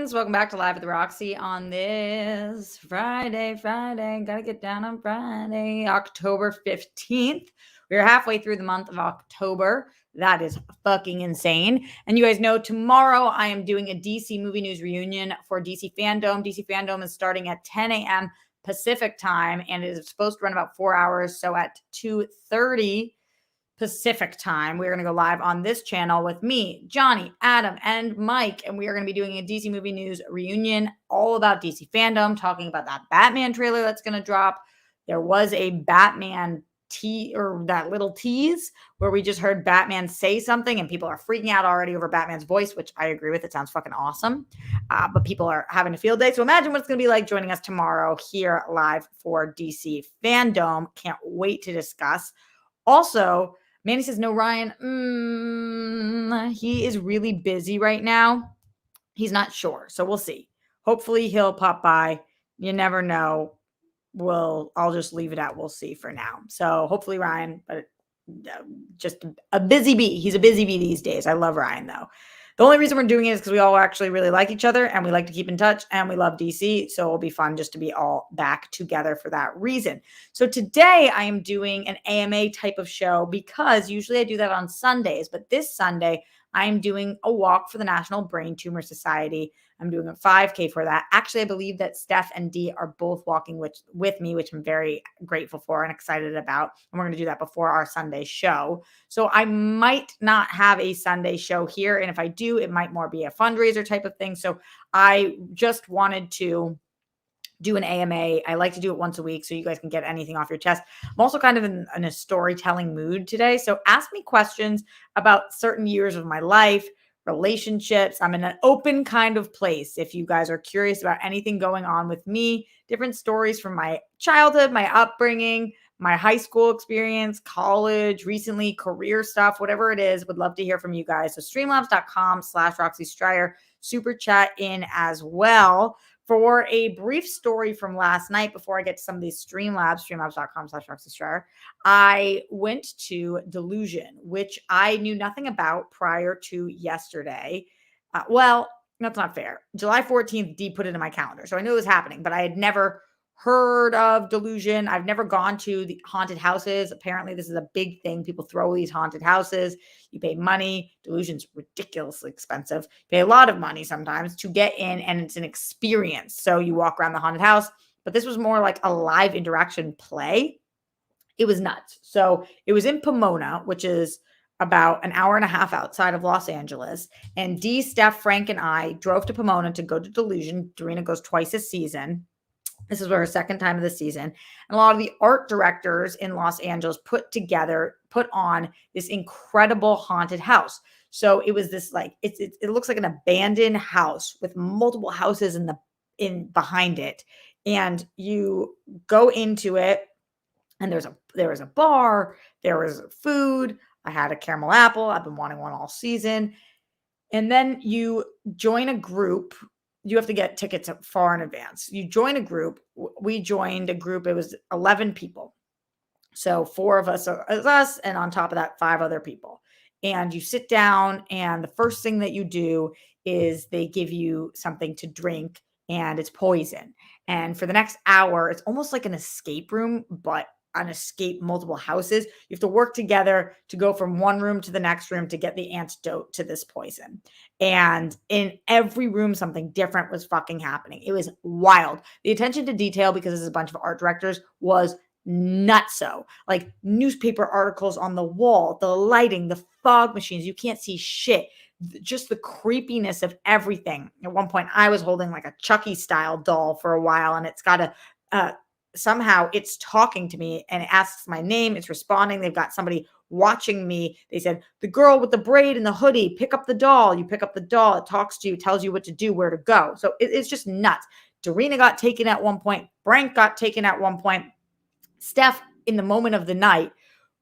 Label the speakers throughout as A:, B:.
A: Greetings. Welcome back to Live at the Roxy on this Friday. Gotta get down on Friday, October 15th. We're halfway through the month of October. That is fucking insane. And you guys know tomorrow I am doing a DC movie news reunion for DC Fandom. DC Fandom is starting at 10 a.m. Pacific time and it is supposed to run about 4 hours. So at 2:30 Pacific time, we're going to go live on this channel with me, Johnny, Adam, and Mike. And we are going to be doing a DC movie news reunion all about DC Fandom, talking about that Batman trailer that's going to drop. There was a Batman that little tease where we just heard Batman say something and people are freaking out already over Batman's voice, which I agree with. It sounds fucking awesome. But people are having a field day. So imagine what it's going to be like joining us tomorrow here live for DC Fandom. Can't wait to discuss. Also, Manny says, no, Ryan. He is really busy right now. He's not sure. So we'll see. Hopefully he'll pop by. You never know. I'll just leave it at we'll see for now. So hopefully Ryan, but just a busy bee. He's a busy bee these days. I love Ryan though. The only reason we're doing it is because we all actually really like each other and we like to keep in touch and we love DC. So it'll be fun just to be all back together for that reason. So today I am doing an AMA type of show because usually I do that on Sundays. But this Sunday I'm doing a walk for the National Brain Tumor Society. I'm doing a 5K for that. Actually, I believe that Steph and Dee are both walking with me, which I'm very grateful for and excited about. And we're going to do that before our Sunday show. So I might not have a Sunday show here. And if I do, it might more be a fundraiser type of thing. So I just wanted to do an AMA. I like to do it once a week so you guys can get anything off your chest. I'm also kind of in a storytelling mood today. So ask me questions about certain years of my life, relationships. I'm in an open kind of place. If you guys are curious about anything going on with me, different stories from my childhood, my upbringing, my high school experience, college, recently career stuff, whatever it is, would love to hear from you guys. So streamlabs.com/Roxy Stryer, super chat in as well. For a brief story from last night, before I get to some of these streamlabs.com/Roxy Stryer, I went to Delusion, which I knew nothing about prior to yesterday. Well, that's not fair. July 14th, Dee put it in my calendar. So I knew it was happening, but I had never heard of Delusion. I've never gone to the haunted houses. Apparently, this is a big thing. People throw these haunted houses. You pay money. Delusion's ridiculously expensive. You pay a lot of money sometimes to get in, and it's an experience. So you walk around the haunted house, but this was more like a live interaction play. It was nuts. So it was in Pomona, which is about an hour and a half outside of Los Angeles. And Dee, Steph, Frank, and I drove to Pomona to go to Delusion. Dorina goes twice a season. This is her second time of the season. And a lot of the art directors in Los Angeles put on this incredible haunted house. So it was this like, it looks like an abandoned house with multiple houses in behind it. And you go into it and there was a bar, there was food. I had a caramel apple. I've been wanting one all season. And then you join a group. You have to get tickets far in advance. You join a group. We joined a group. It was 11 people. So 4 of us are us, and on top of that, 5 other people. And you sit down, and the first thing that you do is they give you something to drink, and it's poison. And for the next hour, it's almost like an escape room, but an escape multiple houses. You have to work together to go from one room to the next room to get the antidote to this poison. And in every room, something different was fucking happening. It was wild. The attention to detail, because there's a bunch of art directors, was nutso. Like newspaper articles on the wall, the lighting, the fog machines. You can't see shit. Just the creepiness of everything. At one point, I was holding like a Chucky style doll for a while, and it's got somehow it's talking to me and it asks my name. It's responding. They've got somebody watching me. They said, the girl with the braid and the hoodie, pick up the doll. You pick up the doll. It talks to you, tells you what to do, where to go. So it's just nuts. Dorina got taken at one point. Frank got taken at one point. Steph, in the moment of the night,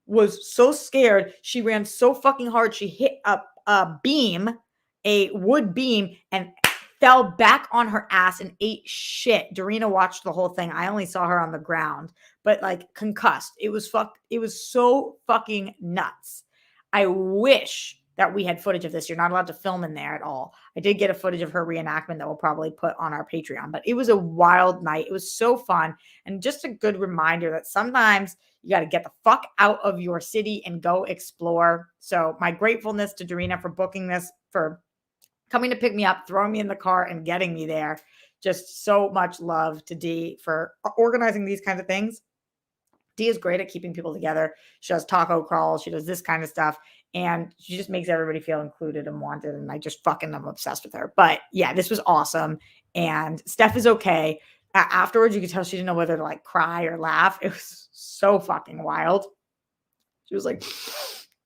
A: was so scared. She ran so fucking hard. She hit a beam, a wood beam, and fell back on her ass and ate shit. Dorina watched the whole thing. I only saw her on the ground, but like concussed. It was so fucking nuts. I wish that we had footage of this. You're not allowed to film in there at all. I did get a footage of her reenactment that we'll probably put on our Patreon, but it was a wild night. It was so fun. And just a good reminder that sometimes you got to get the fuck out of your city and go explore. So my gratefulness to Dorina for booking this, for coming to pick me up, throwing me in the car and getting me there. Just so much love to Dee for organizing these kinds of things. Dee is great at keeping people together. She does taco crawls. She does this kind of stuff. And she just makes everybody feel included and wanted. And I just fucking am obsessed with her. But yeah, this was awesome. And Steph is okay. Afterwards, you could tell she didn't know whether to like cry or laugh. It was so fucking wild. She was like,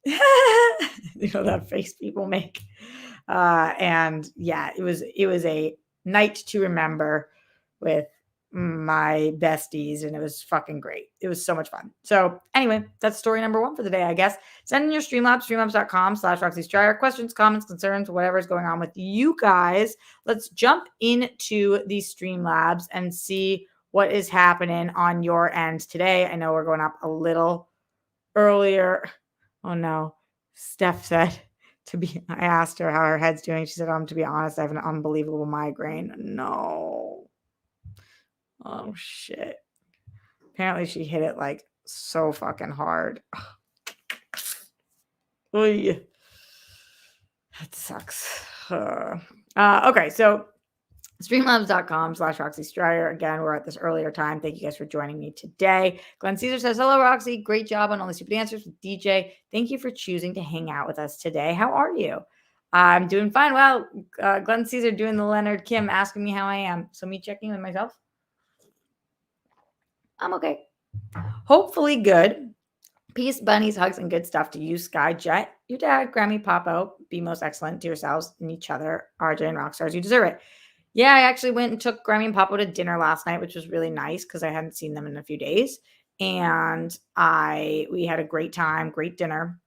A: that face people make. And yeah, it was a night to remember with my besties, and it was fucking great. It was so much fun. So anyway, that's story number 1 for the day, I guess. Send in your Streamlabs, streamlabs.com/RoxyStryer. Questions, comments, concerns, whatever is going on with you guys. Let's jump into these Streamlabs and see what is happening on your end today. I know we're going up a little earlier. Oh no. Steph said, I asked her how her head's doing. She said, to be honest, I have an unbelievable migraine. No. Oh shit. Apparently she hit it like so fucking hard. Oy. That sucks. Okay, so streamlabs.com/RoxyStryer. Again, we're at this earlier time. Thank you guys for joining me today. Glenn Caesar says, hello, Roxy. Great job on all the stupid answers with DJ. Thank you for choosing to hang out with us today. How are you? I'm doing fine. Well, Glenn Caesar doing the Leonard Kim asking me how I am. So me checking with myself. I'm okay. Hopefully good. Peace, bunnies, hugs, and good stuff to you, Skyjet, your dad, Grammy, Popo. Be most excellent to yourselves and each other, RJ and Rockstars. You deserve it. Yeah, I actually went and took Grammy and Popo to dinner last night, which was really nice because I hadn't seen them in a few days. And we had a great time, great dinner.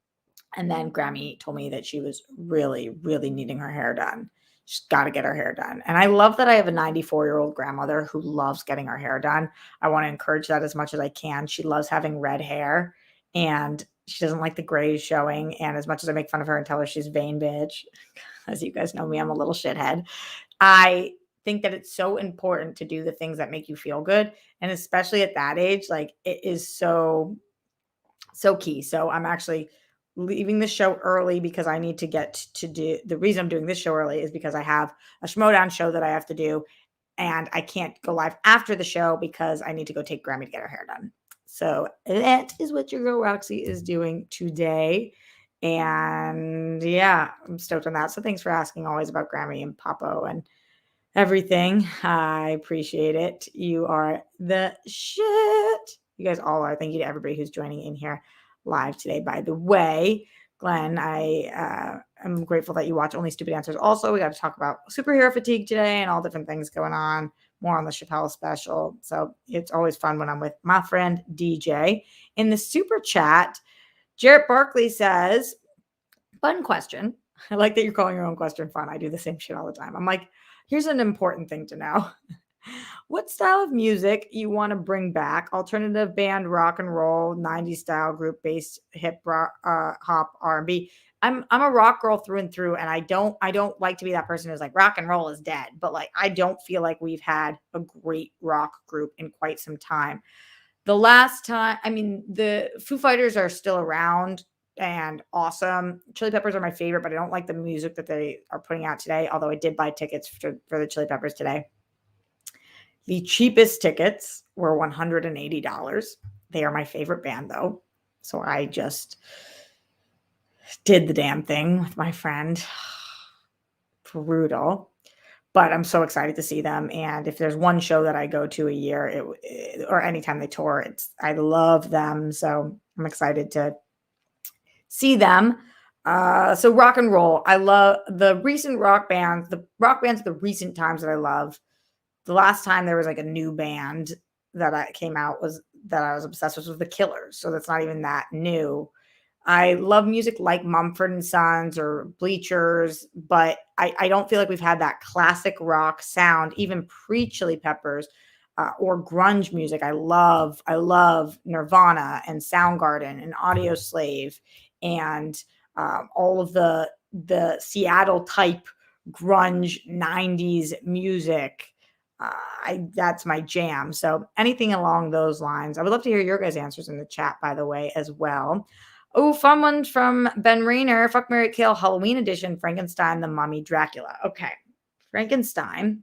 A: And then Grammy told me that she was really, really needing her hair done. She's got to get her hair done. And I love that I have a 94-year-old grandmother who loves getting her hair done. I want to encourage that as much as I can. She loves having red hair and she doesn't like the grays showing. And as much as I make fun of her and tell her she's vain bitch, as you guys know me, I'm a little shithead. I think that it's so important to do the things that make you feel good. And especially at that age, like it is so, so key. So I'm actually leaving the show early because I need to get to do, the reason I'm doing this show early is because I have a Schmodown show that I have to do and I can't go live after the show because I need to go take Grammy to get her hair done. So that is what your girl Roxy is doing today. And yeah, I'm stoked on that. So thanks for asking always about Grammy and Popo and everything. I appreciate it. You are the shit. You guys all are. Thank you to everybody who's joining in here live today. By the way, Glenn, I am grateful that you watch Only Stupid Answers. Also, we got to talk about superhero fatigue today and all different things going on. More on the Chappelle special. So it's always fun when I'm with my friend DJ. In the super chat, Jarrett Barkley says, fun question. I like that you're calling your own question fun. I do the same shit all the time. I'm like, here's an important thing to know. What style of music you want to bring back? Alternative band, rock and roll, 90s style group based hip hop, R&B. I'm a rock girl through and through, and I don't like to be that person who's like rock and roll is dead, but like I don't feel like we've had a great rock group in quite some time. The last time, I mean, the Foo Fighters are still around and awesome. Chili Peppers are my favorite, but I don't like the music that they are putting out today, although I did buy tickets for the Chili Peppers today. The cheapest tickets were $180. They are my favorite band, though. So I just did the damn thing with my friend. Brutal. But I'm so excited to see them. And if there's one show that I go to a year, or anytime they tour, I love them. So I'm excited to see them. So rock and roll. I love the recent rock bands. The rock bands of the recent times that I love. The last time there was like a new band that came out that I was obsessed with was the Killers. So that's not even that new. I love music like Mumford & Sons or Bleachers, but I don't feel like we've had that classic rock sound, even pre-Chili Peppers or grunge music. I love Nirvana and Soundgarden and Audioslave and all of the Seattle type grunge 90s music. That's my jam. So anything along those lines. I would love to hear your guys' answers in the chat, by the way, as well. Oh, fun ones from Ben Rayner. Fuck, Marry, Kill, Halloween edition, Frankenstein, the Mummy, Dracula. Okay. Frankenstein,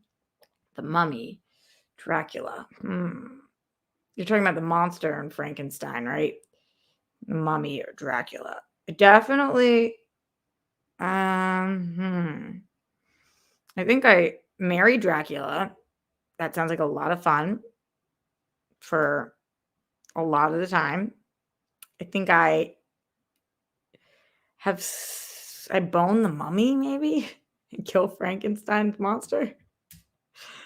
A: the Mummy, Dracula. You're talking about the monster in Frankenstein, right? The Mummy or Dracula. Definitely. I think I marry Dracula. That sounds like a lot of fun for a lot of the time. I think I bone the Mummy maybe and kill Frankenstein's monster.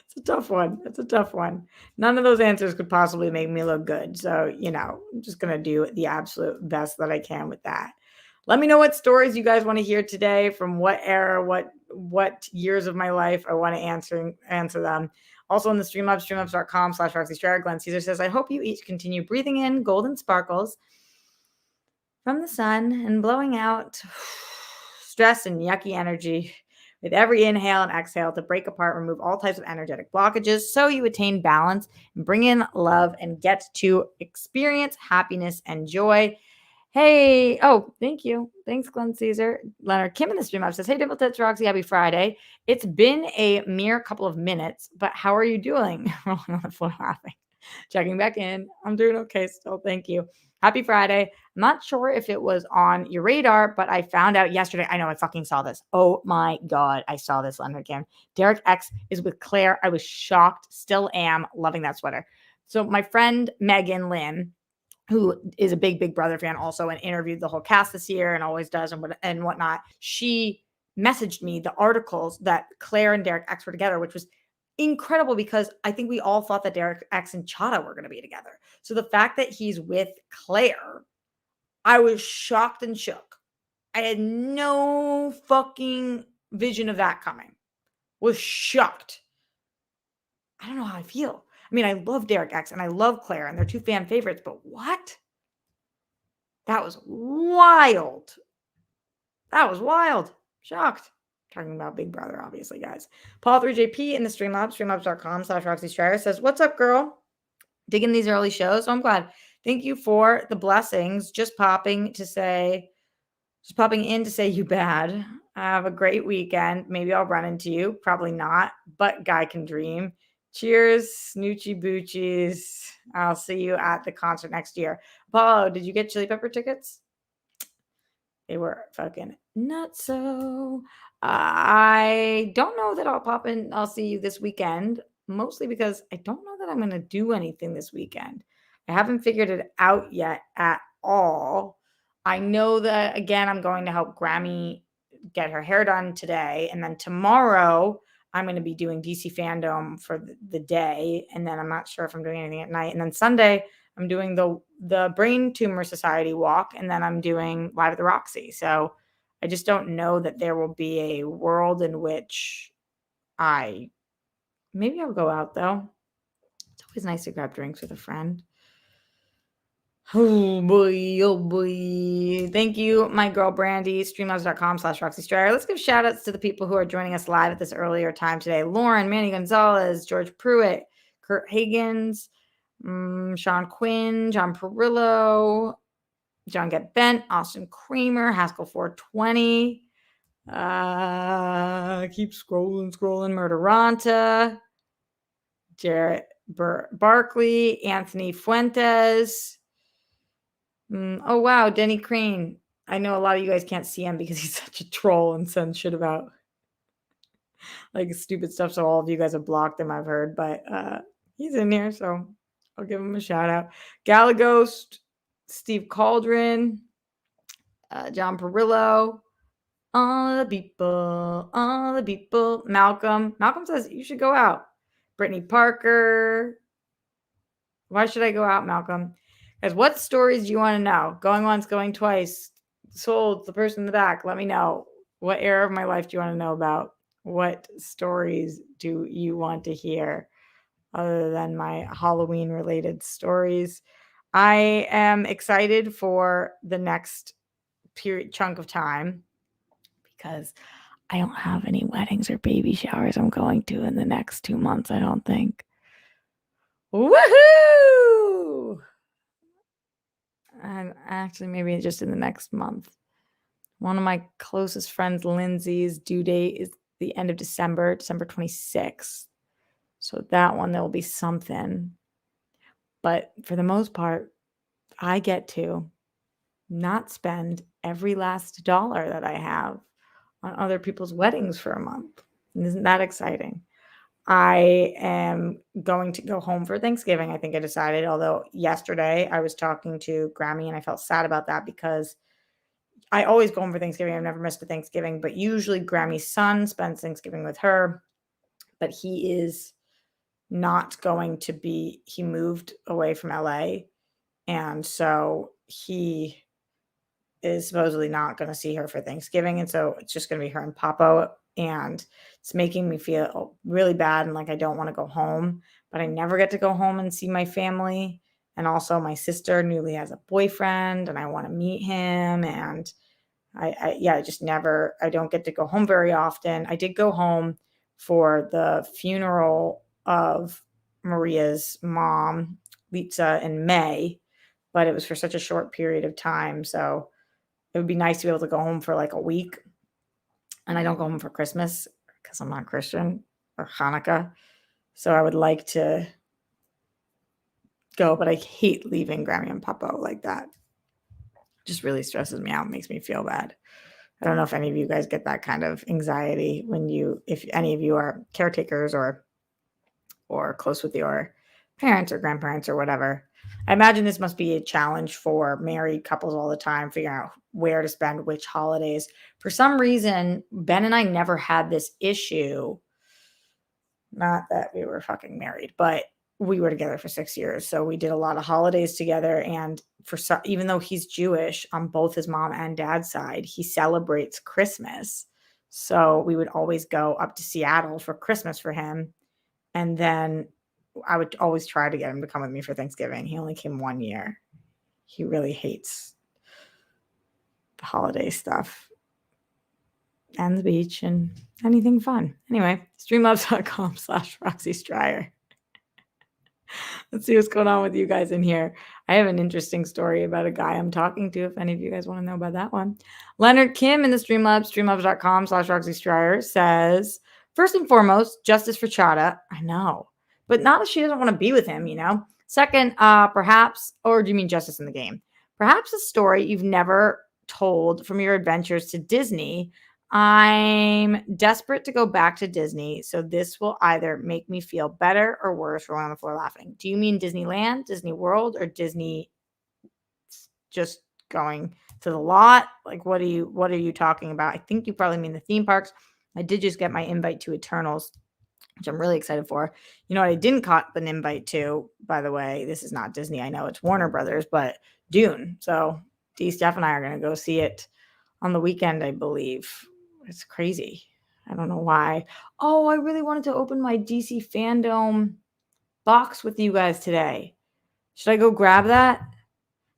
A: It's a tough one. It's a tough one. None of those answers could possibly make me look good. So, I'm just going to do the absolute best that I can with that. Let me know what stories you guys want to hear today, from what era, what years of my life I want to answer them. Also on the Streamlabs, streamlabs.com/RoxyStryer. Glenn Caesar says, I hope you each continue breathing in golden sparkles from the sun and blowing out stress and yucky energy with every inhale and exhale to break apart, remove all types of energetic blockages so you attain balance and bring in love and get to experience happiness and joy. Hey, thank you. Thanks, Glenn Caesar. Leonard Kim in the stream up says, hey, Dimple Tits Roxy, happy Friday. It's been a mere couple of minutes, but how are you doing? Rolling on the floor laughing. Checking back in. I'm doing okay still. Thank you. Happy Friday. I'm not sure if it was on your radar, but I found out yesterday. I know I fucking saw this. Oh my God. I saw this, Leonard Kim. Derek X is with Claire. I was shocked. Still am. Loving that sweater. So my friend Megan Lynn, who is a big Big Brother fan also and interviewed the whole cast this year and always does and whatnot, she messaged me the articles that Claire and Derek X were together, which was incredible because I think we all thought that Derek X and Chada were going to be together. So the fact that he's with Claire, I was shocked and shook. I had no fucking vision of that coming. Was shocked. I don't know how I feel. I mean, I love Derek X and I love Claire and they're two fan favorites, but what? That was wild. That was wild. Shocked. Talking about Big Brother, obviously, guys. Paul3JP in the Streamlabs, streamlabs.com/RoxyStryer says, what's up, girl? Digging these early shows. So I'm glad. Thank you for the blessings. Just popping in to say you bad. Have a great weekend. Maybe I'll run into you. Probably not, but guy can dream. Cheers, Snoochie Boochies. I'll see you at the concert next year. Apollo, did you get Chili Pepper tickets? They were fucking nuts. So I don't know that I'll pop in. I'll see you this weekend, mostly because I don't know that I'm going to do anything this weekend. I haven't figured it out yet at all. I know that, again, I'm going to help Grammy get her hair done today. And then tomorrow, I'm going to be doing DC Fandom for the day. And then I'm not sure if I'm doing anything at night. And then Sunday, I'm doing the Brain Tumor Society walk, and then I'm doing Live at the Roxy. So I just don't know that there will be a world in which maybe I'll go out, though. It's always nice to grab drinks with a friend. Oh boy. Thank you, my girl Brandy, streamlabs.com/RoxyStryer. Let's give shout outs to the people who are joining us live at this earlier time today. Lauren, Manny Gonzalez, George Pruitt, Kurt Higgins, Sean Quinn, John Perillo, John Get Bent, Austin Creamer, Haskell 420. Keep scrolling, Murderanta, Jarrett Barkley, Anthony Fuentes. Oh, wow, Denny Crane. I know a lot of you guys can't see him because he's such a troll and sends shit about like stupid stuff. So all of you guys have blocked him, I've heard, but he's in here, so I'll give him a shout out. Galaghost, Steve Cauldron, John Perillo, all the people. Malcolm says you should go out. Brittany Parker. Why should I go out, Malcolm? Guys, what stories do you want to know? Going once, going twice. Sold, the person in the back. Let me know. What era of my life do you want to know about? What stories do you want to hear other than my Halloween related stories? I am excited for the next period chunk of time because I don't have any weddings or baby showers I'm going to in the next 2 months, I don't think. Woohoo! And actually, maybe just in the next month. One of my closest friends, Lindsay's due date is the end of December, December 26th. So that one, there'll be something. But for the most part, I get to not spend every last dollar that I have on other people's weddings for a month. And isn't that exciting? I am going to go home for Thanksgiving, I think I decided, although yesterday I was talking to Grammy and I felt sad about that because I always go home for Thanksgiving. I've never missed a Thanksgiving, but usually Grammy's son spends Thanksgiving with her, but he is not going to be, he moved away from LA. And so he is supposedly not going to see her for Thanksgiving. And so it's just going to be her and Papo. And it's making me feel really bad and like I don't want to go home, but I never get to go home and see my family. And also, my sister newly has a boyfriend and I want to meet him. And I just never, I don't get to go home very often. I did go home for the funeral of Maria's mom, Lisa, in May, but it was for such a short period of time. So it would be nice to be able to go home for like a week. And I don't go home for Christmas because I'm not Christian, or Hanukkah. So I would like to go, but I hate leaving Grammy and Papo like that. Just really stresses me out, makes me feel bad. I don't know if any of you guys get that kind of anxiety when you, if any of you are caretakers or close with your parents or grandparents or whatever. I imagine this must be a challenge for married couples all the time, figuring out where to spend which holidays. For some reason, Ben and I never had this issue. Not that we were fucking married, but we were together for 6 years. So we did a lot of holidays together. And for some, even though he's Jewish on both his mom and dad's side, he celebrates Christmas. So we would always go up to Seattle for Christmas for him. And then I would always try to get him to come with me for Thanksgiving. He only came 1 year. He really hates the holiday stuff and the beach and anything fun. Anyway, streamlabs.com/Roxy Stryer. Let's see what's going on with you guys in here. I have an interesting story about a guy I'm talking to, if any of you guys want to know about that one. Leonard Kim in the Streamlabs, streamlabs.com/Roxy Stryer says, first and foremost, justice for Chada. I know, but not if she doesn't want to be with him, you know? Second, perhaps, or do you mean justice in the game? Perhaps a story you've never told from your adventures to Disney. I'm desperate to go back to Disney, so this will either make me feel better or worse rolling on the floor laughing. Do you mean Disneyland, Disney World, or Disney just going to the lot? Like, what are you talking about? I think you probably mean the theme parks. I did just get my invite to Eternals, which I'm really excited for. You know what I didn't caught an invite to, by the way? This is not Disney. I know it's Warner Brothers, but Dune. So D. Steph and I are going to go see it on the weekend, I believe. It's crazy. I don't know why. Oh, I really wanted to open my DC fandom box with you guys today. Should I go grab that?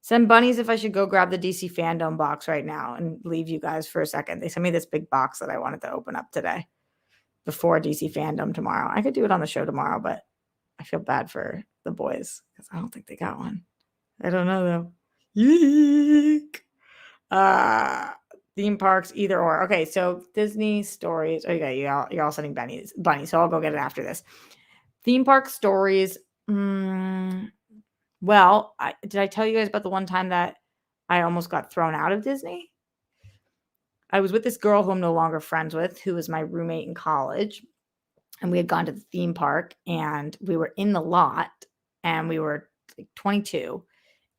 A: Send bunnies if I should go grab the DC fandom box right now and leave you guys for a second. They sent me this big box that I wanted to open up today before DC fandom tomorrow. I could do it on the show tomorrow, but I feel bad for the boys because I don't think they got one. I don't know though. Yeek. Theme parks, either or. Okay, so Disney stories. Okay, you're all sending bunny, so I'll go get it after this. Theme park stories. Well, did I tell you guys about the one time that I almost got thrown out of Disney? I was with this girl who I'm no longer friends with, who was my roommate in college, and we had gone to the theme park, and we were in the lot, and we were like 22,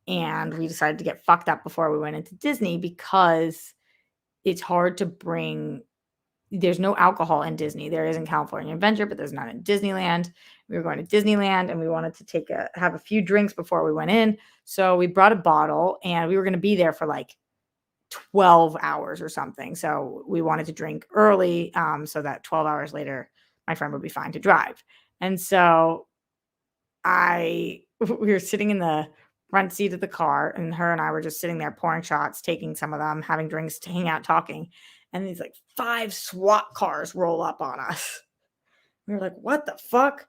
A: and we decided to get fucked up before we went into Disney because it's hard to bring. There's no alcohol in Disney. There is in California Adventure, but there's not in Disneyland. We were going to Disneyland and we wanted to have a few drinks before we went in. So we brought a bottle and we were going to be there for like 12 hours or something. So we wanted to drink early so that 12 hours later, my friend would be fine to drive. And so we were sitting in the front seat of the car, and her and I were just sitting there pouring shots, taking some of them, having drinks, hanging out, talking. And these like 5 SWAT cars roll up on us. We were like, what the fuck?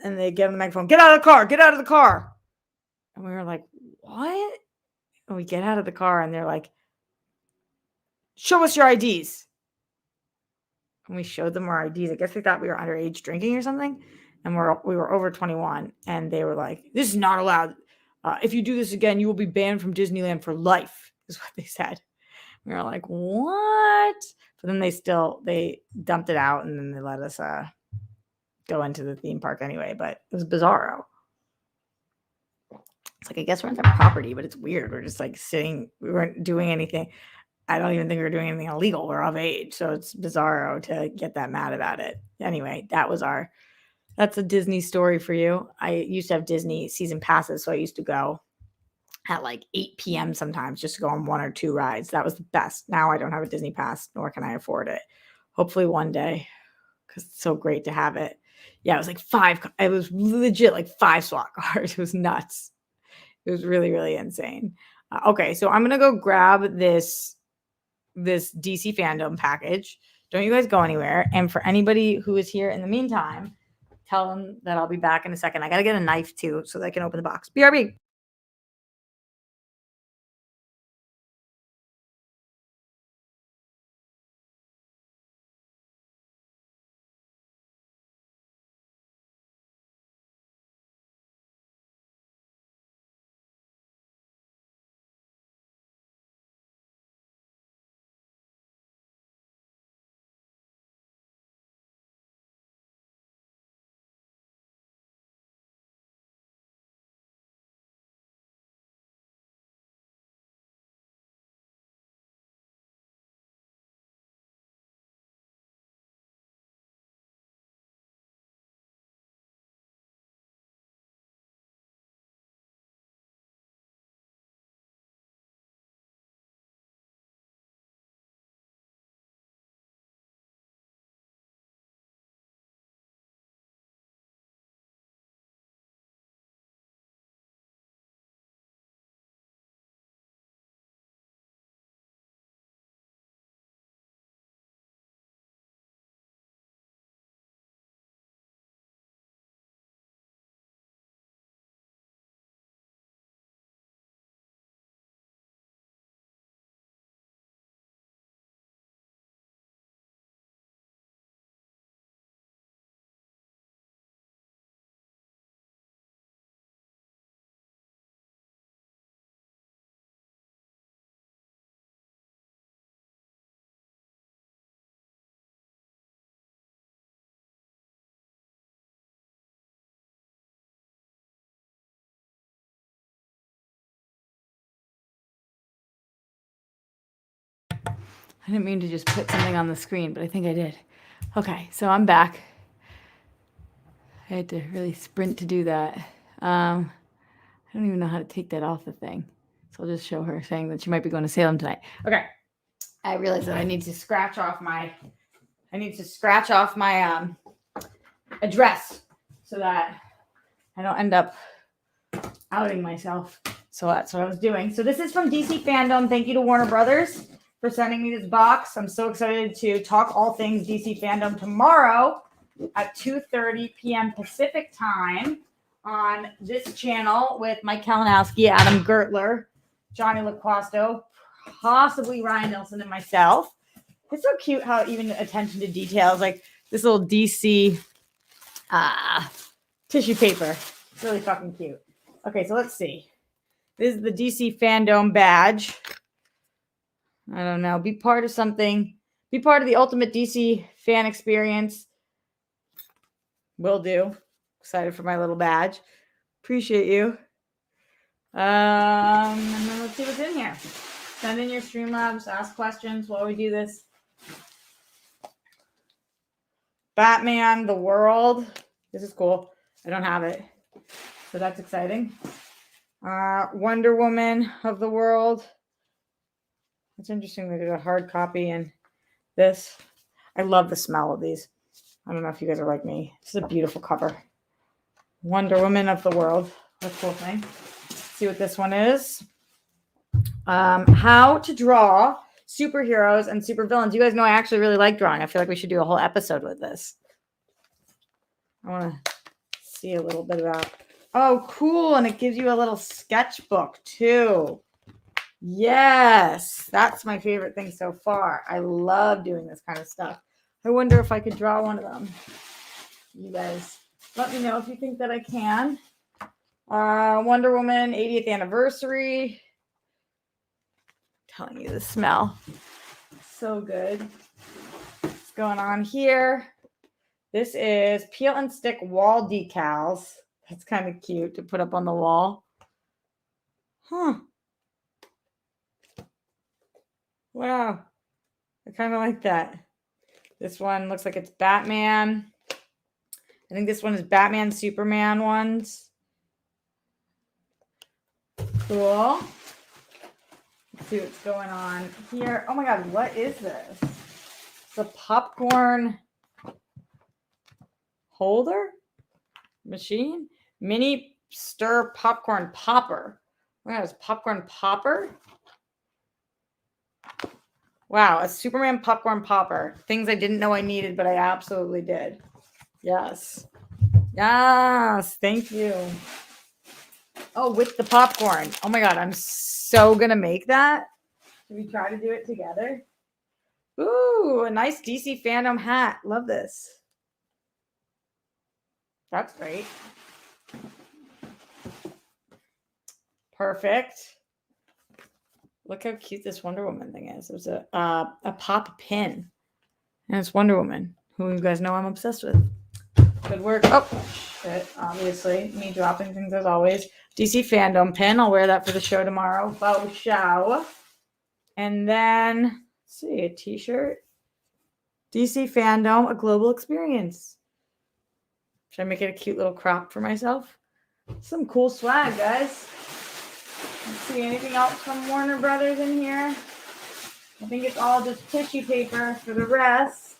A: And they get on the microphone, get out of the car, get out of the car. And we were like, what? And we get out of the car and they're like, show us your IDs. And we showed them our IDs. I guess they thought we were underage drinking or something. And we were over 21. And they were like, this is not allowed. If you do this again, you will be banned from Disneyland for life, is what they said. We were like, what? But then they dumped it out and then they let us go into the theme park anyway. But it was bizarro. It's like, I guess we're on their property, but it's weird. We're just like sitting. We weren't doing anything. I don't even think we were doing anything illegal. We're of age. So it's bizarro to get that mad about it. Anyway, that's a Disney story for you. I used to have Disney season passes. So I used to go at like 8 p.m. sometimes just to go on 1 or 2 rides. That was the best. Now I don't have a Disney pass, nor can I afford it. Hopefully one day, because it's so great to have it. Yeah, it was like 5. It was legit like 5 SWAT cars. It was nuts. It was really, really insane. Okay, so I'm going to go grab this DC fandom package. Don't you guys go anywhere. And for anybody who is here in the meantime, tell them that I'll be back in a second. I got to get a knife too so that I can open the box. BRB. I didn't mean to just put something on the screen, but I think I did. Okay, so I'm back. I had to really sprint to do that. I don't even know how to take that off the thing. So I'll just show her saying that she might be going to Salem tonight. Okay. I realized that I need to scratch off my address so that I don't end up outing myself. So that's what I was doing. So this is from DC Fandom. Thank you to Warner Brothers for sending me this box. I'm so excited to talk all things DC Fandom tomorrow at 2:30 p.m. Pacific time on this channel with Mike Kalinowski, Adam Gertler, Johnny LaQuasto, possibly Ryan Nelson, and myself. It's so cute how even attention to details, like this little DC tissue paper. It's really fucking cute. Okay, so let's see. This is the DC Fandom badge. I don't know. Be part of something. Be part of the ultimate DC fan experience. Will do. Excited for my little badge. Appreciate you. And then let's see what's in here. Send in your Streamlabs. Ask questions while we do this. Batman, the world. This is cool. I don't have it. So that's exciting. Wonder Woman of the world. It's interesting. They did a hard copy and this. I love the smell of these. I don't know if you guys are like me. This is a beautiful cover. Wonder Woman of the world. What a cool thing. Let's see what this one is. How to draw superheroes and supervillains. You guys know I actually really like drawing. I feel like we should do a whole episode with this. I want to see a little bit about. Oh, cool. And it gives you a little sketchbook too. Yes, that's my favorite thing so far. I love doing this kind of stuff. I wonder if I could draw one of them. You guys, let me know if you think that I can. Wonder Woman 80th anniversary. I'm telling you, the smell. So good. What's going on here? This is peel and stick wall decals. That's kind of cute to put up on the wall. Huh. Wow. I kind of like that. This one looks like it's Batman. I think this one is Batman, Superman ones. Cool. Let's see what's going on here. Oh my God, what is this? It's a popcorn holder machine. Mini stir popcorn popper. Oh my God, it's popcorn popper. Wow, a Superman popcorn popper. Things I didn't know I needed, but I absolutely did. Yes. Yes, thank you. Oh, with the popcorn. Oh my God, I'm so going to make that. Should we try to do it together? Ooh, a nice DC fandom hat. Love this. That's great. Perfect. Look how cute this Wonder Woman thing is. There's a pop pin. And it's Wonder Woman, who you guys know I'm obsessed with. Good work. Oh, shit. Obviously, me dropping things as always. DC fandom pin. I'll wear that for the show tomorrow. Faux show. And then, let's see, a t-shirt. DC fandom, a global experience. Should I make it a cute little crop for myself? Some cool swag, guys. Let's see, anything else from Warner Brothers in here? I think it's all just tissue paper for the rest.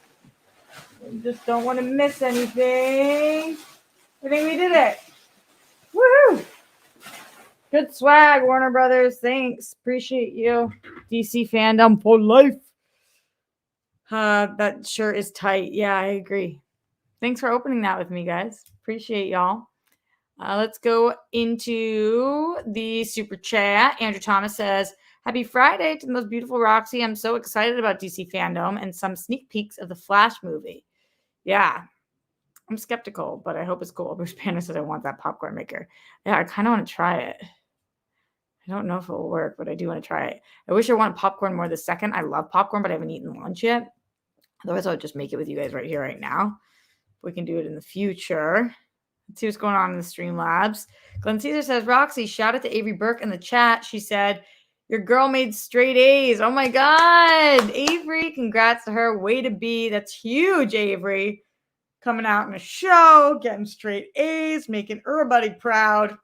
A: We just don't want to miss anything. I think we did it. Woohoo! Good swag, Warner Brothers. Thanks. Appreciate you. DC fandom for life. That shirt is tight. Yeah, I agree. Thanks for opening that with me, guys. Appreciate y'all. Let's go into the super chat. Andrew Thomas says, happy Friday to the most beautiful Roxy. I'm so excited about DC fandom and some sneak peeks of the Flash movie. Yeah, I'm skeptical, but I hope it's cool. Bruce Banner says I want that popcorn maker. Yeah, I kind of want to try it. I don't know if it will work, but I do want to try it. I wish I wanted popcorn more this second. I love popcorn, but I haven't eaten lunch yet. Otherwise, I would just make it with you guys right here, right now. We can do it in the future. Let's see what's going on in the Streamlabs. Glenn Caesar says, Roxy, shout out to Avery Burke in the chat. She said, your girl made straight A's. Oh my God. Avery, congrats to her. Way to be. That's huge, Avery. Coming out in a show, getting straight A's, making everybody proud.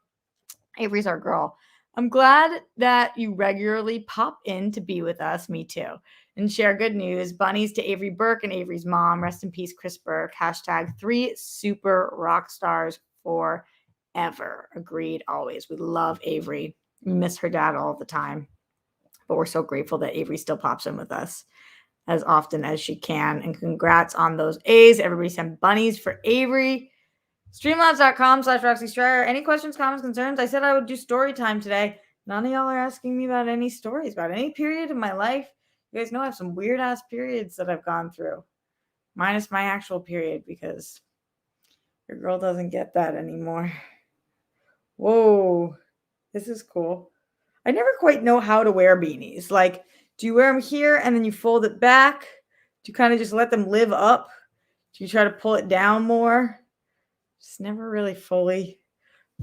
A: Avery's our girl. I'm glad that you regularly pop in to be with us. Me too. And share good news. Bunnies to Avery Burke and Avery's mom. Rest in peace, Chris Burke. Hashtag 3 super rock stars forever. Agreed always. We love Avery. We miss her dad all the time. But we're so grateful that Avery still pops in with us as often as she can. And congrats on those A's. Everybody send bunnies for Avery. Streamlabs.com/Roxy Stryer. Any questions, comments, concerns? I said I would do story time today. None of y'all are asking me about any stories, about any period of my life. You guys know I have some weird ass periods that I've gone through. Minus my actual period, because your girl doesn't get that anymore. Whoa. This is cool. I never quite know how to wear beanies. Like, do you wear them here and then you fold it back? Do you kind of just let them live up? Do you try to pull it down more? Just never really fully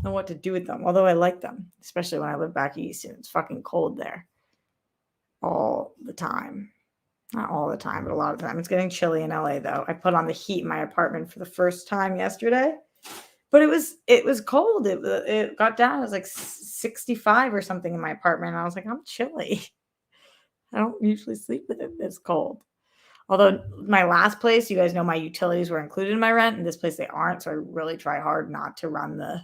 A: know what to do with them. Although I like them, especially when I live back east and it's fucking cold there. All the time. Not all the time, but a lot of the time. It's getting chilly in LA though. I put on the heat in my apartment for the first time yesterday. But it was cold. It got down. It was like 65 or something in my apartment. And I was like, I'm chilly. I don't usually sleep with it this cold. Although my last place, you guys know my utilities were included in my rent. And this place, they aren't. So I really try hard not to run the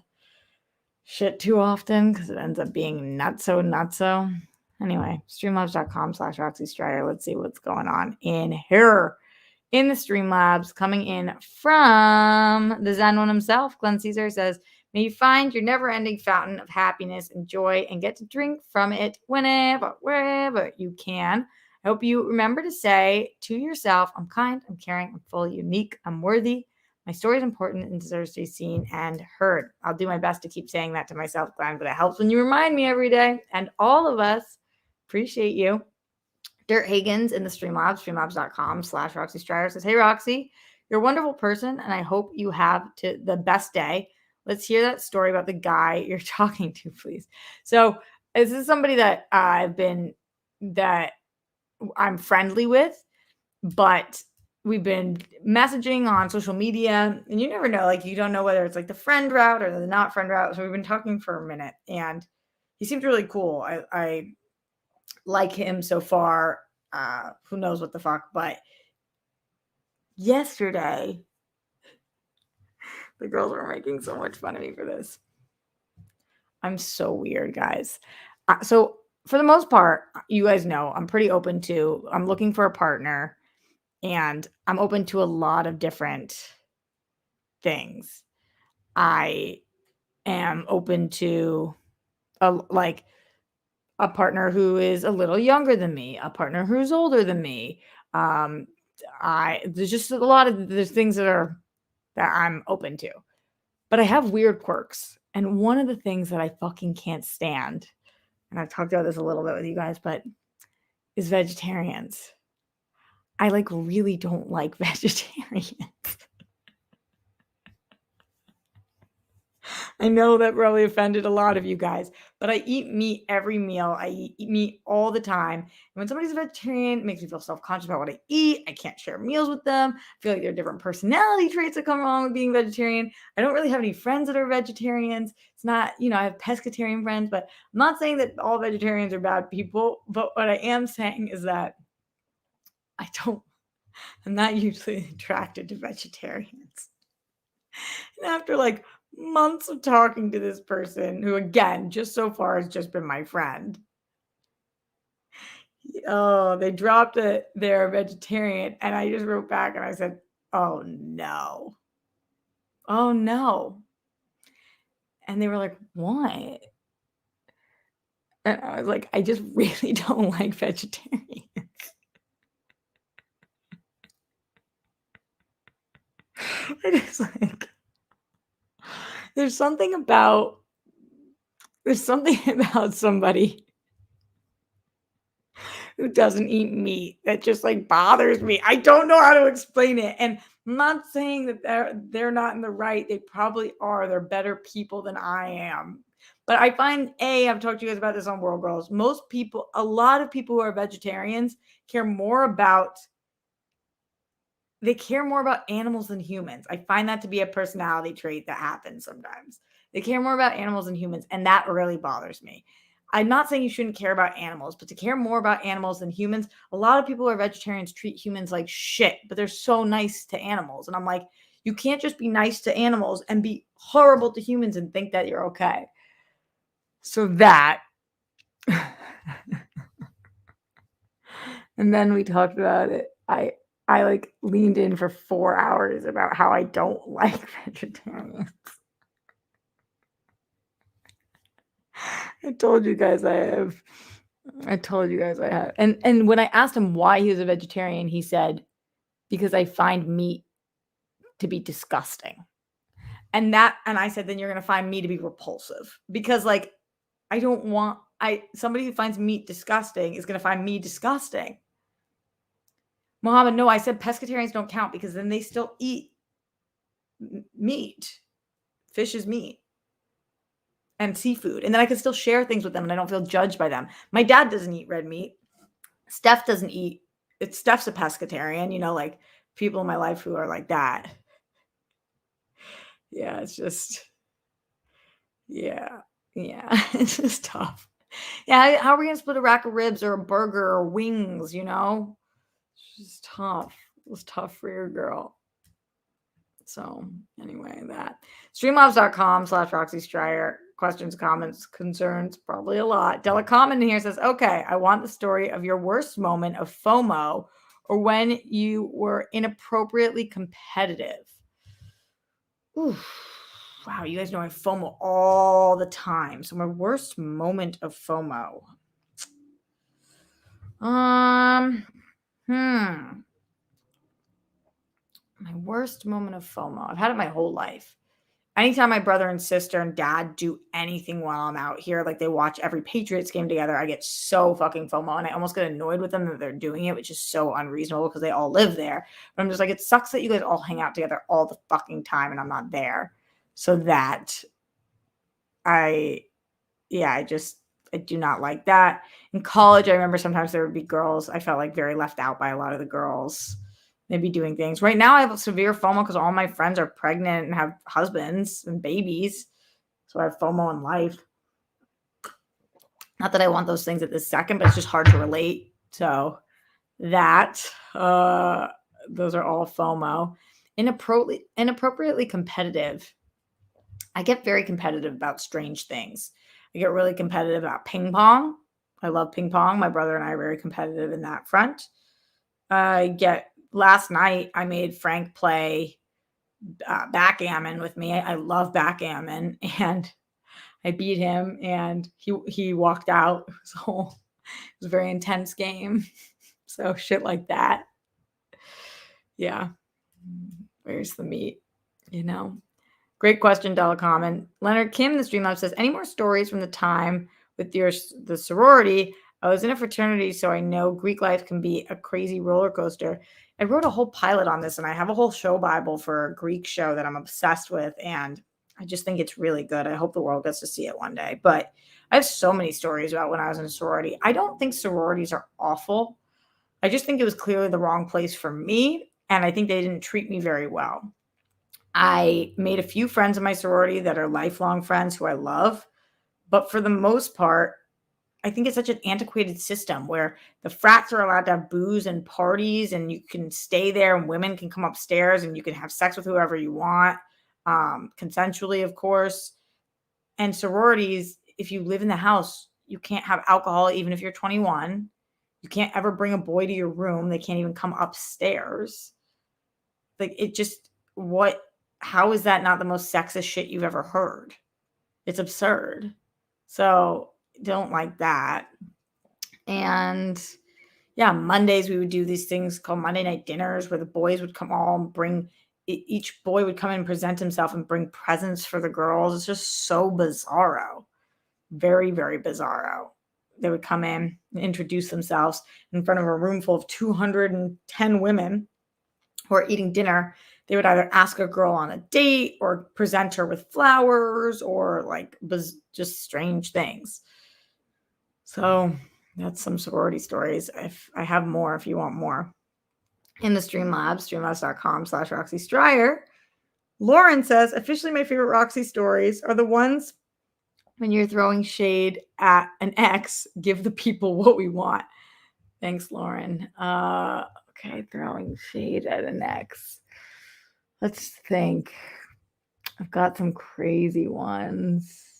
A: shit too often because it ends up being nutso. Anyway, streamlabs.com/Roxy Strider. Let's see what's going on in here. In the Streamlabs, coming in from the Zen one himself, Glenn Caesar says, may you find your never-ending fountain of happiness and joy and get to drink from it whenever, wherever you can. I hope you remember to say to yourself, I'm kind, I'm caring, I'm fully unique, I'm worthy. My story is important and deserves to be seen and heard. I'll do my best to keep saying that to myself, Glenn, but it helps when you remind me every day. And all of us appreciate you. Dirt Hagens in the Streamlabs, streamlabs.com/Roxy Strider says, hey, Roxy, you're a wonderful person, and I hope you have the best day. Let's hear that story about the guy you're talking to, please. So this is somebody that that I'm friendly with, but we've been messaging on social media, and you never know, like, you don't know whether it's like the friend route or the not friend route. So we've been talking for a minute, and he seemed really cool. I like him so far. Who knows what the fuck, but yesterday the girls were making so much fun of me for this. I'm so weird, guys. So for the most part, you guys know I'm pretty open to, I'm looking for a partner, and I'm open to a lot of different things. I am open to a partner who is a little younger than me, a partner who's older than me. There's just a lot of there's things that I'm open to, but I have weird quirks. And one of the things that I fucking can't stand, and I've talked about this a little bit with you guys, but is vegetarians. I really don't like vegetarians. I know that probably offended a lot of you guys, but I eat meat every meal. I eat meat all the time. And when somebody's a vegetarian, it makes me feel self-conscious about what I eat. I can't share meals with them. I feel like there are different personality traits that come along with being vegetarian. I don't really have any friends that are vegetarians. It's not, I have pescatarian friends, but I'm not saying that all vegetarians are bad people. But what I am saying is that I'm not usually attracted to vegetarians. And after months of talking to this person, who again, just so far has just been my friend, they dropped it. They're a vegetarian. And I just wrote back and I said, oh no. Oh no. And they were like, what? And I was like, I just really don't like vegetarians. I just there's something about somebody who doesn't eat meat that just bothers me. I don't know how to explain it. And I'm not saying that they're not in the right. They probably are. They're better people than I am. But I find, I've talked to you guys about this on World Girls. A lot of people who are vegetarians care more about animals than humans. I find that to be a personality trait that happens sometimes. They care more about animals than humans, and that really bothers me. I'm not saying you shouldn't care about animals, but to care more about animals than humans, a lot of people who are vegetarians treat humans like shit, but they're so nice to animals. And I'm like, you can't just be nice to animals and be horrible to humans and think that you're okay. So that. And then we talked about it. I leaned in for 4 hours about how I don't like vegetarians. I told you guys I have. And when I asked him why he was a vegetarian, he said, because I find meat to be disgusting. And I said, then you're going to find me to be repulsive, because somebody who finds meat disgusting is going to find me disgusting. Mohammed, no, I said pescatarians don't count because then they still eat meat. Fish is meat. And seafood. And then I can still share things with them and I don't feel judged by them. My dad doesn't eat red meat. Steph doesn't eat. Steph's a pescatarian, people in my life who are like that. Yeah, it's just, yeah. It's just tough. Yeah, how are we going to split a rack of ribs or a burger or wings, It's just tough. It was tough for your girl. So anyway, that. Streamlabs.com/Roxy Strider. questions, comments, concerns, probably a lot. Delacommon here says, okay, I want the story of your worst moment of FOMO or when you were inappropriately competitive. Oof. Wow, you guys know I FOMO all the time. So my worst moment of FOMO. My worst moment of FOMO. I've had it my whole life. Anytime my brother and sister and dad do anything while I'm out here, like they watch every Patriots game together, I get so fucking FOMO and I almost get annoyed with them that they're doing it, which is so unreasonable because they all live there. But I'm just like, it sucks that you guys all hang out together all the fucking time and I'm not there. So that I I do not like that. In college, I remember sometimes there would be girls. I felt like very left out by a lot of the girls. Maybe doing things. Right now, I have severe FOMO because all my friends are pregnant and have husbands and babies. So I have FOMO in life. Not that I want those things at this second, but it's just hard to relate. So that those are all FOMO. Inappropriately competitive. I get very competitive about strange things. I get really competitive about ping pong. I love ping pong. My brother and I are very competitive in that front. Last night, I made Frank play backgammon with me. I love backgammon, and I beat him, and he walked out. So it was a very intense game. So shit like that. Yeah. Where's the meat? Great question, Delacommon. Leonard Kim, the Streamlab, says, any more stories from the time with the sorority? I was in a fraternity, so I know Greek life can be a crazy roller coaster. I wrote a whole pilot on this, and I have a whole show Bible for a Greek show that I'm obsessed with, and I just think it's really good. I hope the world gets to see it one day. But I have so many stories about when I was in a sorority. I don't think sororities are awful. I just think it was clearly the wrong place for me, and I think they didn't treat me very well. I made a few friends in my sorority that are lifelong friends who I love. But for the most part, I think it's such an antiquated system where the frats are allowed to have booze and parties and you can stay there and women can come upstairs and you can have sex with whoever you want, consensually, of course. And sororities, if you live in the house, you can't have alcohol even if you're 21. You can't ever bring a boy to your room. They can't even come upstairs. Like how is that not the most sexist shit you've ever heard? It's absurd. So don't like that. And yeah, Mondays we would do these things called Monday night dinners where the boys would come all and bring, each boy would come in and present himself and bring presents for the girls. It's just so bizarro. Very, very bizarro. They would come in and introduce themselves in front of a room full of 210 women who are eating dinner. They would either ask a girl on a date or present her with flowers or like just strange things. So that's some sorority stories. If I have more, if you want more. In the Streamlabs, streamlabs.com/Roxy Stryer, Lauren says, officially my favorite Roxy stories are the ones when you're throwing shade at an ex, give the people what we want. Thanks, Lauren. Okay, throwing shade at an ex. Let's think. I've got some crazy ones.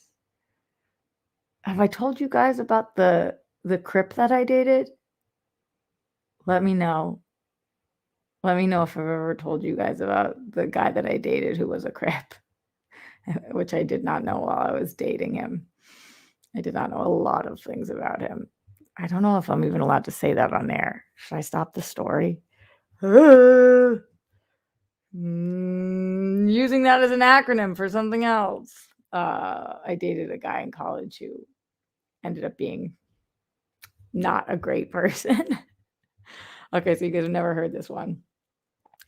A: Have I told you guys about the crip that I dated? Let me know. Let me know if I've ever told you guys about the guy that I dated who was a crip, which I did not know while I was dating him. I did not know a lot of things about him. I don't know if I'm even allowed to say that on air. Should I stop the story? Using that as an acronym for something else. I dated a guy in college who ended up being not a great person. Okay, so you guys have never heard this one.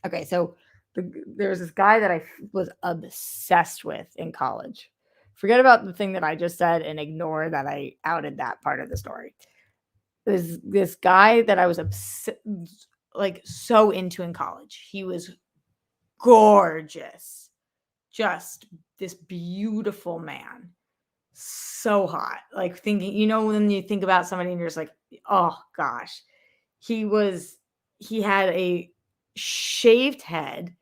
A: Okay, so there was this guy that I was obsessed with in college. Forget about the thing that I just said and ignore that I outed that part of the story. This guy that I was so into in college. He was gorgeous. Just this beautiful man. So hot. Like thinking, when you think about somebody and you're just like, oh gosh. He had a shaved head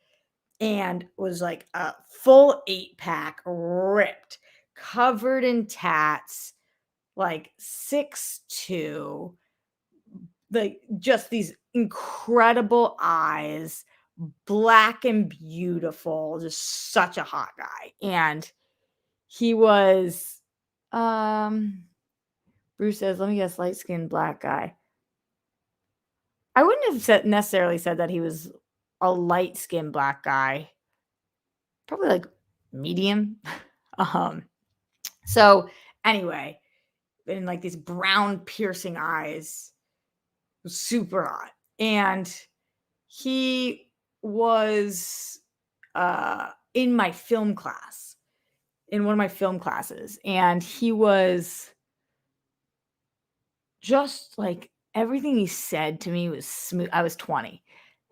A: and was like a full 8-pack, ripped, covered in tats, like 6'2", like just these incredible eyes, black and beautiful, just such a hot guy. And he was, um, Bruce says, let me guess, light skinned black guy. I wouldn't have necessarily said that he was a light skinned black guy. Probably like medium. um, so anyway, and like these brown piercing eyes, super hot. And he was in my film class, in one of my film classes, and he was just like everything he said to me was smooth. I was 20.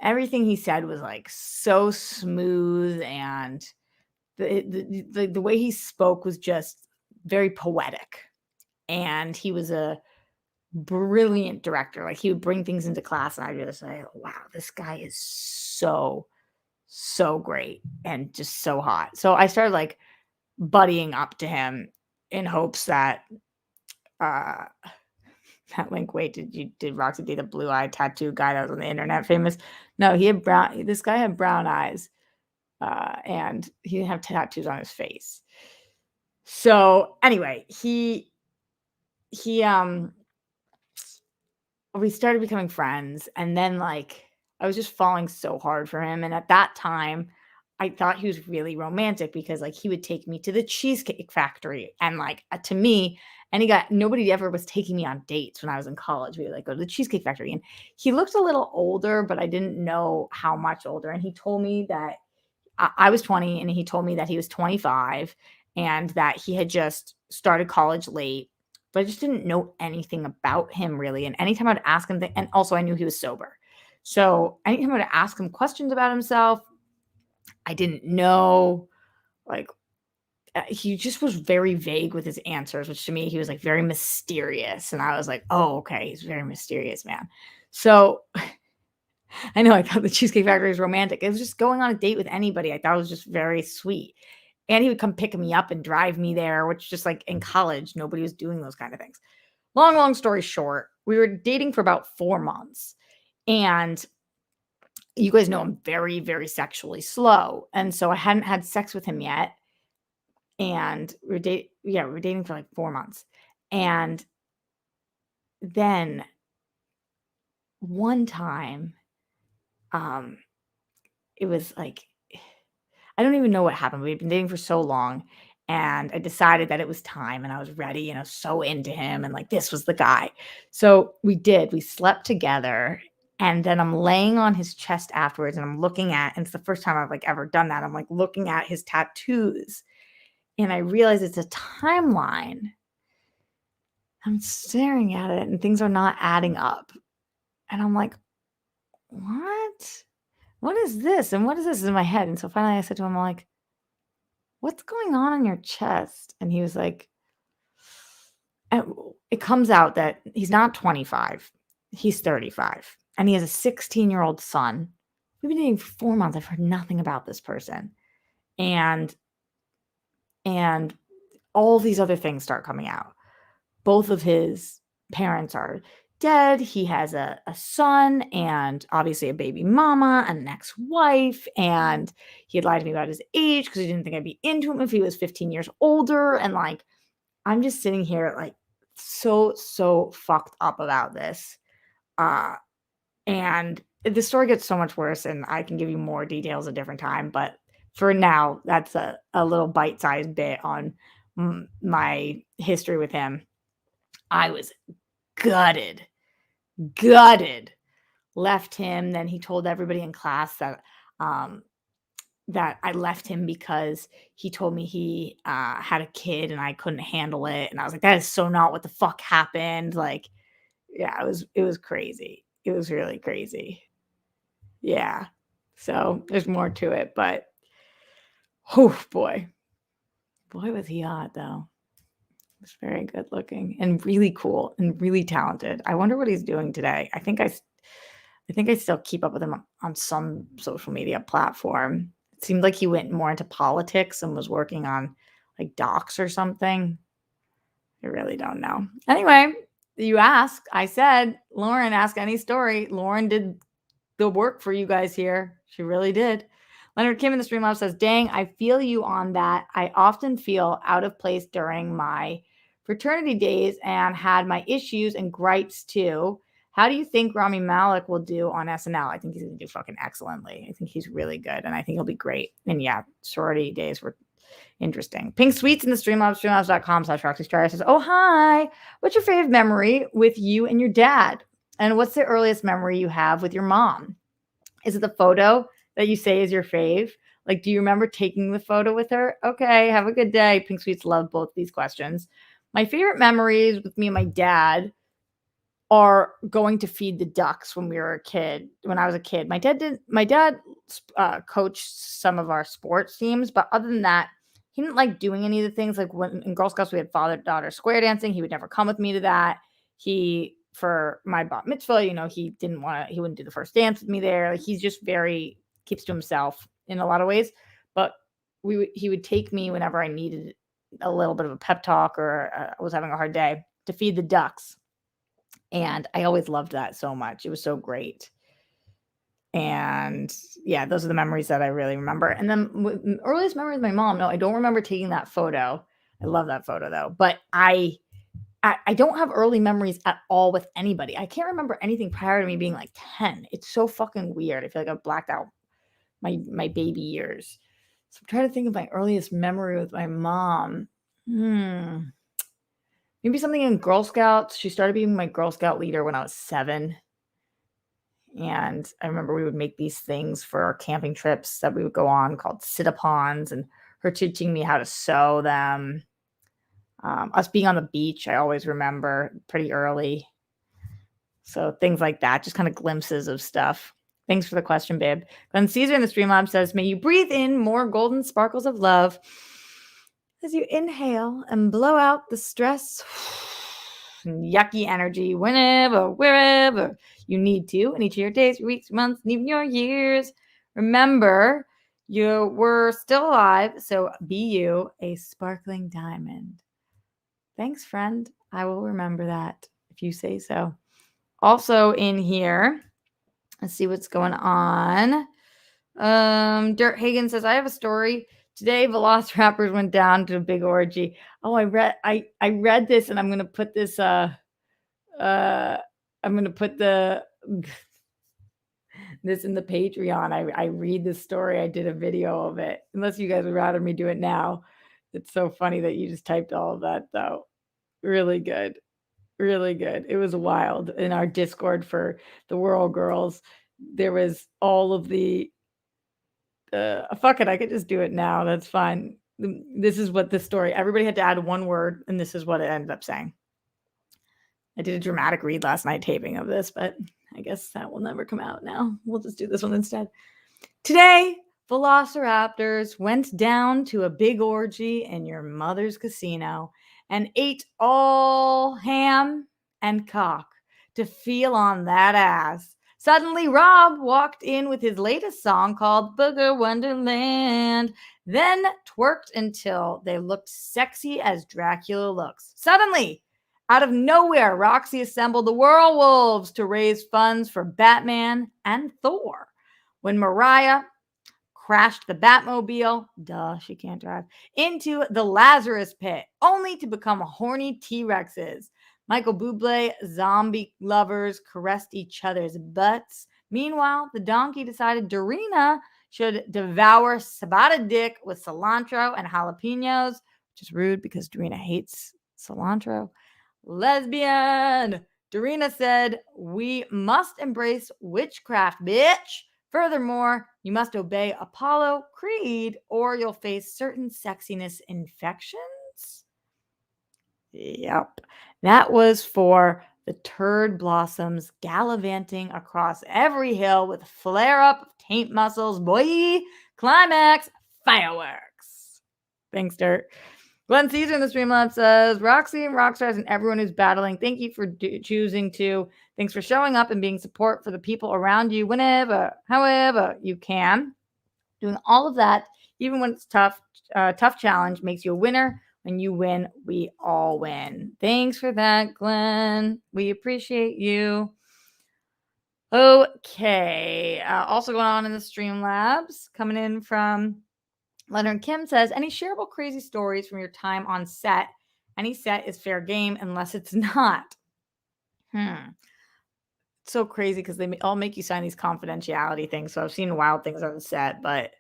A: Everything he said was like so smooth, and the way he spoke was just very poetic. And he was a brilliant director. Like, he would bring things into class and I'd just say, wow, this guy is so great and just so hot. So I started like buddying up to him in hopes that uh that link, wait, did Roxy date the blue-eyed tattoo guy that was on the internet famous? No, this guy had brown eyes, and he didn't have tattoos on his face. So anyway, he we started becoming friends, and then like I was just falling so hard for him. And at that time, I thought he was really romantic because like he would take me to the Cheesecake Factory, and like to me, and nobody ever was taking me on dates when I was in college. We would like go to the Cheesecake Factory, and he looked a little older, but I didn't know how much older. And he told me that I was 20, and he told me that he was 25, and that he had just started college late, but I just didn't know anything about him really. And anytime I'd ask him, and also I knew he was sober. So anytime I'd ask him questions about himself, I didn't know, like, he just was very vague with his answers, which to me, he was like very mysterious. And I was like, oh, okay, he's a very mysterious man. So I know I thought the Cheesecake Factory was romantic. It was just going on a date with anybody. I thought it was just very sweet. And he would come pick me up and drive me there, which just like in college, nobody was doing those kind of things. Long story short, we were dating for about 4 months. And you guys know I'm very, very sexually slow. And so I hadn't had sex with him yet. And we were dating for like 4 months. And then one time, um, it was like, I don't even know what happened. We'd been dating for so long, and I decided that it was time, and I was ready, and I was so into him, and like this was the guy. So we slept together, and then I'm laying on his chest afterwards, and and it's the first time I've like ever done that. I'm like looking at his tattoos, and I realize it's a timeline. I'm staring at it, and things are not adding up. And I'm like, what? What is this? And what is this in my head? And so finally I said to him, I'm like, what's going on your chest? And he was like, and it comes out that he's not 25, he's 35, and he has a 16-year-old son. We've been dating for 4 months. I've heard nothing about this person. And all these other things start coming out. Both of his parents are dead. He has a son, and obviously a baby mama and an ex-wife. And he had lied to me about his age because he didn't think I'd be into him if he was 15 years older. And like, I'm just sitting here like so fucked up about this. And the story gets so much worse, and I can give you more details a different time. But for now, that's a little bite-sized bit on my history with him. I was gutted, left him. Then he told everybody in class that I left him because he told me he had a kid and I couldn't handle it. And I was like, that is so not what the fuck happened. Like, yeah, it was crazy. It was really crazy. Yeah. So there's more to it, but oh boy. Boy, was he hot though. He was very good looking and really cool and really talented. I wonder what he's doing today. I think I still keep up with him on some social media platform. It seemed like he went more into politics and was working on like docks or something. I really don't know. Anyway, you asked. I said, Lauren, ask any story. Lauren did the work for you guys here. She really did. Leonard Kim in the Streamlabs says, dang, I feel you on that. I often feel out of place during my fraternity days and had my issues and gripes too. How do you think Rami Malek will do on SNL? I think he's going to do fucking excellently. I think he's really good, and I think he'll be great. And yeah, sorority days were interesting. Pink Sweets in the Streamlabs, streamlabs.com/Roxy Star says, oh, hi. What's your favorite memory with you and your dad? And what's the earliest memory you have with your mom? Is it the photo that you say is your fave? Like, do you remember taking the photo with her? Okay, have a good day. Pink Sweets love both these questions. My favorite memories with me and my dad are going to feed the ducks when I was a kid. My dad coached some of our sports teams, but other than that, he didn't like doing any of the things. Like when in Girl Scouts we had father-daughter square dancing, he would never come with me to that. For my bat mitzvah, he wouldn't do the first dance with me there. Like he's just keeps to himself in a lot of ways. But he would take me whenever I needed a little bit of a pep talk or I was having a hard day to feed the ducks. And I always loved that so much. It was so great. And yeah, those are the memories that I really remember. And then earliest memory with my mom. No, I don't remember taking that photo. I love that photo though. But I don't have early memories at all with anybody. I can't remember anything prior to me being like 10. It's so fucking weird. I feel like I've blacked out my baby years. So I'm trying to think of my earliest memory with my mom. Maybe something in Girl Scouts. She started being my Girl Scout leader when I was 7. And I remember we would make these things for our camping trips that we would go on called sit-upons, and her teaching me how to sew them. Us being on the beach, I always remember pretty early. So things like that, just kind of glimpses of stuff. Thanks for the question, babe. Glenn Caesar in the Streamlab says, may you breathe in more golden sparkles of love as you inhale and blow out the stress and yucky energy wherever you need to in each of your days, your weeks, your months, and even your years. Remember, you were still alive, so be you, a sparkling diamond. Thanks, friend. I will remember that if you say so. Also in here, let's see what's going on. Dirt Hagen says, I have a story. Today, velociraptors went down to a big orgy. Oh, I read this, and I'm gonna put this. I'm gonna put this in the Patreon. I read the story. I did a video of it. Unless you guys would rather me do it now. It's so funny that you just typed all of that, though. Really good. Really good. It was wild. In our Discord for the World Girls, there was all of the fuck it, I could just do it now. That's fine. This is what the story, everybody had to add one word, and this is what it ended up saying. I did a dramatic read last night taping of this, but I guess that will never come out now. We'll just do this one instead. Today, velociraptors went down to a big orgy in your mother's casino and ate all ham and cock to feel on that ass. Suddenly, Rob walked in with his latest song called Booger Wonderland, then twerked until they looked sexy as Dracula looks. Suddenly, out of nowhere, Roxy assembled the werewolves to raise funds for Batman and Thor. When Mariah crashed the Batmobile, she can't drive, into the Lazarus pit, only to become horny T-Rexes. Michael Bublé zombie lovers caressed each other's butts. Meanwhile, the donkey decided Dorina should devour Sabata dick with cilantro and jalapenos, which is rude because Dorina hates cilantro. Lesbian! Dorina said, we must embrace witchcraft, bitch. Furthermore, you must obey Apollo Creed or you'll face certain sexiness infections. Yep. That was for the turd blossoms gallivanting across every hill with flare-up of taint muscles. Boy, climax, fireworks. Thanks, Dirt. Glenn Caesar in the Streamlabs says, Roxy and Rockstars and everyone who's battling, thank you for choosing to. Thanks for showing up and being support for the people around you whenever, however you can. Doing all of that, even when it's tough, tough challenge makes you a winner. When you win, we all win. Thanks for that, Glenn. We appreciate you. Okay. Also going on in the Streamlabs, coming in from Leonard Kim says, any shareable crazy stories from your time on set? Any set is fair game unless it's not. It's so crazy because they all make you sign these confidentiality things. So I've seen wild things on the set, but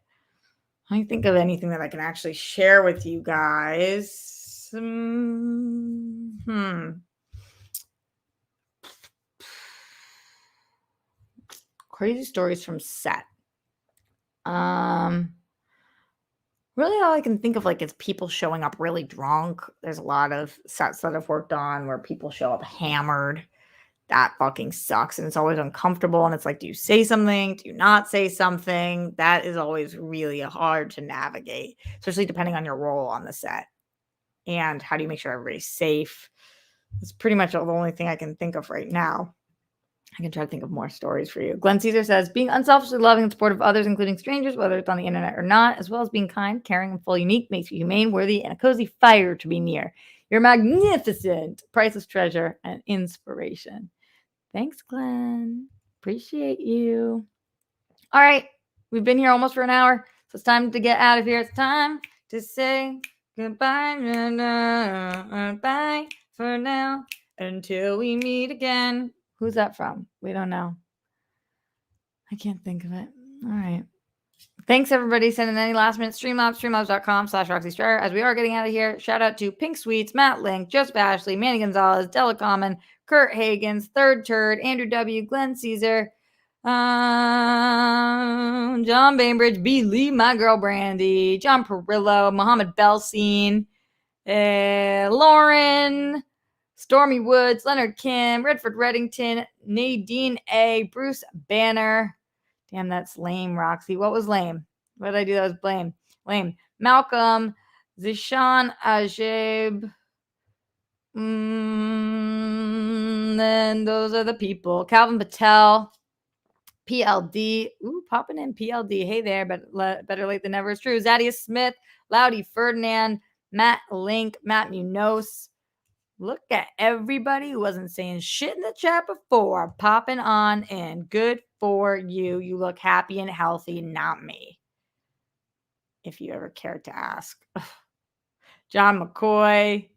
A: I don't think of anything that I can actually share with you guys. Crazy stories from set. Really all I can think of is people showing up really drunk. There's a lot of sets that I've worked on where people show up hammered. That fucking sucks. And it's always uncomfortable. And it's like, do you say something? Do you not say something? That is always really hard to navigate, especially depending on your role on the set. And how do you make sure everybody's safe? It's pretty much the only thing I can think of right now. I can try to think of more stories for you. Glenn Caesar says, being unselfishly loving and supportive of others, including strangers, whether it's on the internet or not, as well as being kind, caring, and fully unique, makes you humane, worthy, and a cozy fire to be near. You're magnificent, priceless treasure, and inspiration. Thanks, Glenn. Appreciate you. All right. We've been here almost for an hour, so it's time to get out of here. It's time to say goodbye. Bye for now until we meet again. Who's that from? We don't know. I can't think of it. All right. Thanks, everybody. Send in any last-minute Streamlabs, streamlabs.com/Roxy Striar. As we are getting out of here, shout out to Pink Sweets, Matt Link, Joseph Ashley, Manny Gonzalez, Della Common, Kurt Hagens, Third Turd, Andrew W., Glenn Caesar, John Bainbridge, B. Lee, my girl Brandy, John Perillo, Mohammed Belsin, Lauren, Stormy Woods, Leonard Kim, Redford Reddington, Nadine A., Bruce Banner. Damn, that's lame, Roxy. What was lame? What did I do that was lame? Malcolm, Zishan Ajib. Then those are the people. Calvin Patel, PLD. Ooh, popping in PLD. Hey there, but better late than never. It's true. Zadius Smith, Loudy Ferdinand, Matt Link, Matt Munoz. Look at everybody who wasn't saying shit in the chat before popping on in. Good for you. You look happy and healthy, not me. If you ever cared to ask. John McCoy.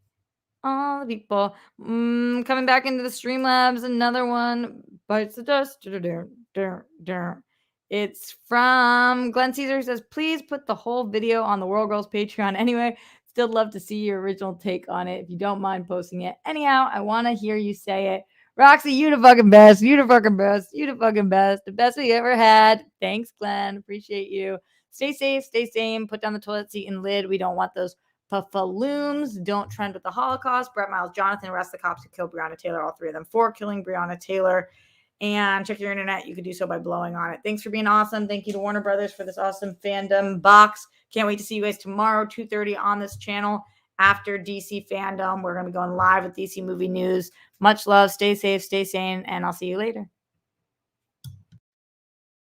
A: All the people. Coming back into the Streamlabs. Another one. Bites the dust. It's from Glenn Caesar. Says, please put the whole video on the World Girls Patreon anyway. Still love to see your original take on it if you don't mind posting it. Anyhow, I want to hear you say it. Roxy, you the fucking best. You the fucking best. You the fucking best. The best we ever had. Thanks, Glenn. Appreciate you. Stay safe. Stay sane. Put down the toilet seat and lid. We don't want those puffaloons. Don't trend with the Holocaust. Brett Miles, Jonathan, arrest the cops who killed Breonna Taylor. All three of them for killing Breonna Taylor. And check your internet. You can do so by blowing on it. Thanks for being awesome. Thank you to Warner Brothers for this awesome fandom box. Can't wait to see you guys tomorrow, 2:30 on this channel after DC Fandom. We're going to be going live with DC Movie News. Much love. Stay safe. Stay sane. And I'll see you later.